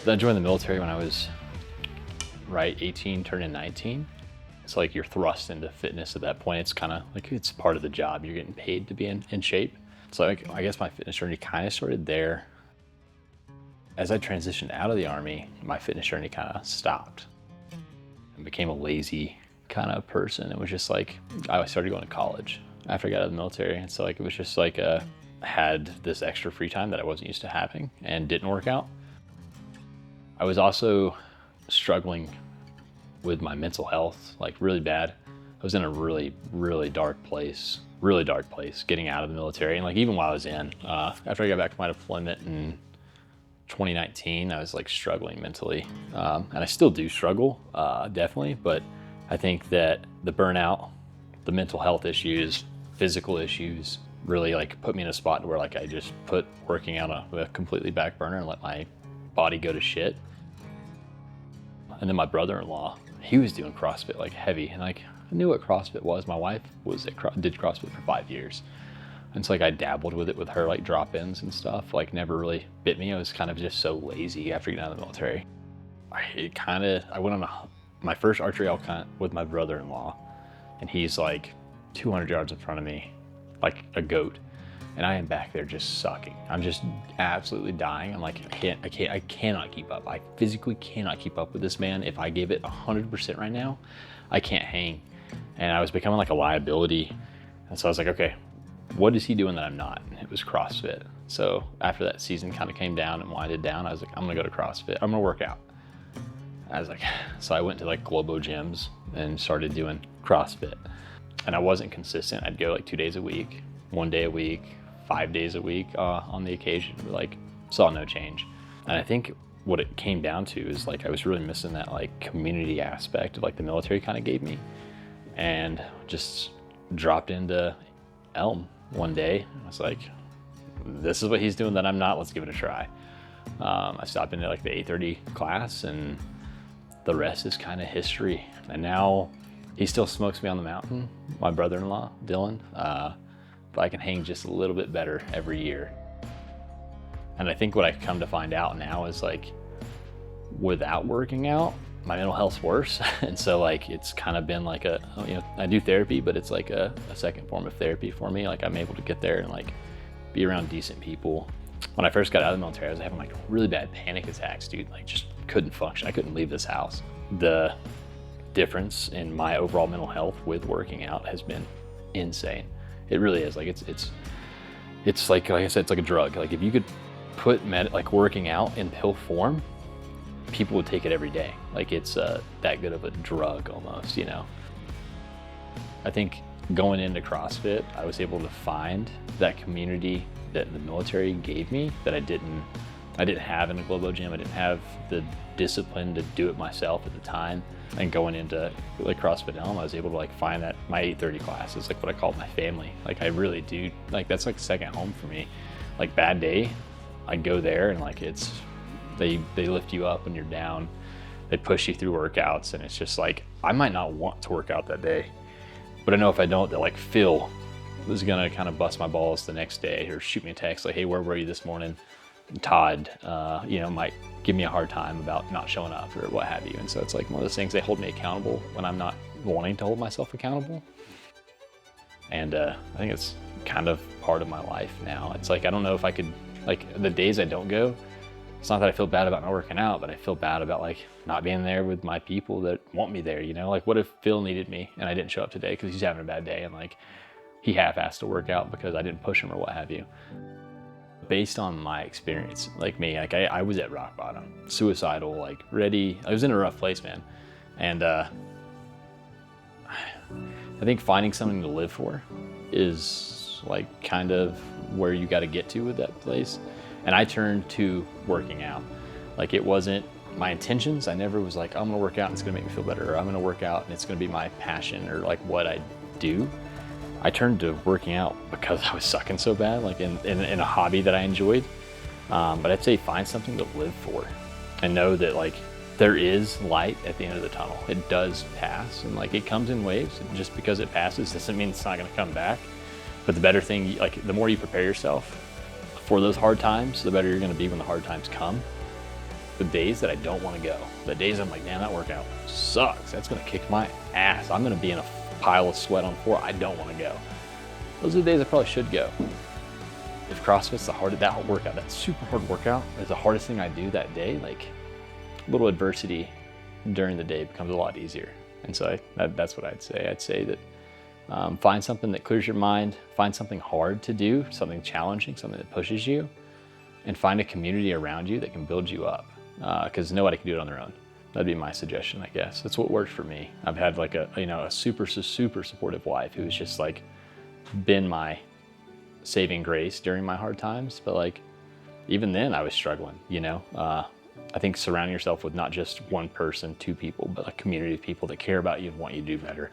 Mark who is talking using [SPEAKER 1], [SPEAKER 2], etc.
[SPEAKER 1] I joined the military when I was 18, turning 19. It's like you're thrust into fitness at that point. It's kind of like, it's part of the job. You're getting paid to be in shape. So I guess my fitness journey kind of started there. As I transitioned out of the Army, my fitness journey kind of stopped and became a lazy kind of person. It was just like, I started going to college after I got out of the military. And so like, it was just like, had this extra free time that I wasn't used to having and didn't work out. I was also struggling with my mental health, like really bad. I was in a really, really dark place getting out of the military. And like, even while I was in, after I got back from my deployment in 2019, I was like struggling mentally. And I still do struggle, definitely, but I think that the burnout, the mental health issues, physical issues really like put me in a spot where like I just put working out on a completely back burner and let my body go to shit. And then my brother-in-law, he was doing CrossFit like heavy, and like I knew what CrossFit was. My wife did CrossFit for 5 years. And so like I dabbled with it with her, like drop-ins and stuff, like never really bit me. I was kind of just so lazy after getting out of the military. I went on my first archery elk hunt with my brother-in-law, and he's like 200 yards in front of me, like a goat. And I am back there just sucking. I'm just absolutely dying. I'm like, I cannot keep up. I physically cannot keep up with this man. If I give it 100% right now, I can't hang. And I was becoming like a liability. And so I was like, okay, what is he doing that I'm not? And it was CrossFit. So after that season kind of came down and winded down, I was like, I'm gonna go to CrossFit. I'm gonna work out. I was like, so I went to like Globo gyms and started doing CrossFit. And I wasn't consistent. I'd go like 2 days a week, 1 day a week, 5 days a week on the occasion, but like saw no change. And I think what it came down to is like I was really missing that like community aspect of like the military kind of gave me, and just dropped into ELM one day. I was like, this is what he's doing that I'm not, let's give it a try. I stopped into like the 8:30 class, and the rest is kind of history. And now he still smokes me on the mountain, my brother-in-law, Dylan, but I can hang just a little bit better every year. And I think what I come to find out now is like, without working out, my mental health's worse. And so like, it's kind of been like I do therapy, but it's like a second form of therapy for me. Like I'm able to get there and like be around decent people. When I first got out of the military, I was having like really bad panic attacks, dude. Like just couldn't function. I couldn't leave this house. The difference in my overall mental health with working out has been insane. It really is. Like it's like I said, it's like a drug. Like if you could put like working out in pill form, people would take it every day. Like it's that good of a drug almost, you know? I think going into CrossFit, I was able to find that community that the military gave me that I didn't have in a Globo gym. I didn't have the discipline to do it myself at the time. And going into like CrossFit ELM, I was able to like find that my 8:30 class is like what I call my family. Like I really do, like that's like second home for me. Like bad day, I go there and like they lift you up when you're down. They push you through workouts, and it's just like, I might not want to work out that day, but I know if I don't, that like Phil is gonna kind of bust my balls the next day or shoot me a text like, hey, where were you this morning? And Todd, might give me a hard time about not showing up or what have you. And so it's like one of those things, they hold me accountable when I'm not wanting to hold myself accountable. And I think it's kind of part of my life now. It's like, I don't know if I could, like the days I don't go, it's not that I feel bad about not working out, but I feel bad about like not being there with my people that want me there, you know? Like what if Phil needed me and I didn't show up today because he's having a bad day, and like he half-assed to work out because I didn't push him or what have you. Based on my experience, like me, like I was at rock bottom, suicidal, like ready. I was in a rough place, man. And I think finding something to live for is like kind of where you got to get to with that place. And I turned to working out. Like it wasn't my intentions. I never was like, I'm gonna work out and it's gonna make me feel better, or I'm gonna work out and it's gonna be my passion or like what I do. I turned to working out because I was sucking so bad, like in a hobby that I enjoyed. But I'd say find something to live for and know that like there is light at the end of the tunnel. It does pass, and like it comes in waves. Just because it passes doesn't mean it's not gonna come back. But the better thing, like the more you prepare yourself for those hard times, the better you're gonna be when the hard times come. the days that I don't want to go, the days I'm like, damn, that workout sucks, that's gonna kick my ass, I'm gonna be in a pile of sweat on the floor, I don't want to go. Those are the days I probably should go. If CrossFit's that workout, that super hard workout is the hardest thing I do that day, like a little adversity during the day becomes a lot easier. And so that's what I'd say. I'd say that find something that clears your mind, find something hard to do, something challenging, something that pushes you, and find a community around you that can build you up, because nobody can do it on their own. That'd be my suggestion, I guess. That's what worked for me. I've had like a super supportive wife who's just like been my saving grace during my hard times. But like, even then I was struggling, I think surrounding yourself with not just one person, two people, but a community of people that care about you and want you to do better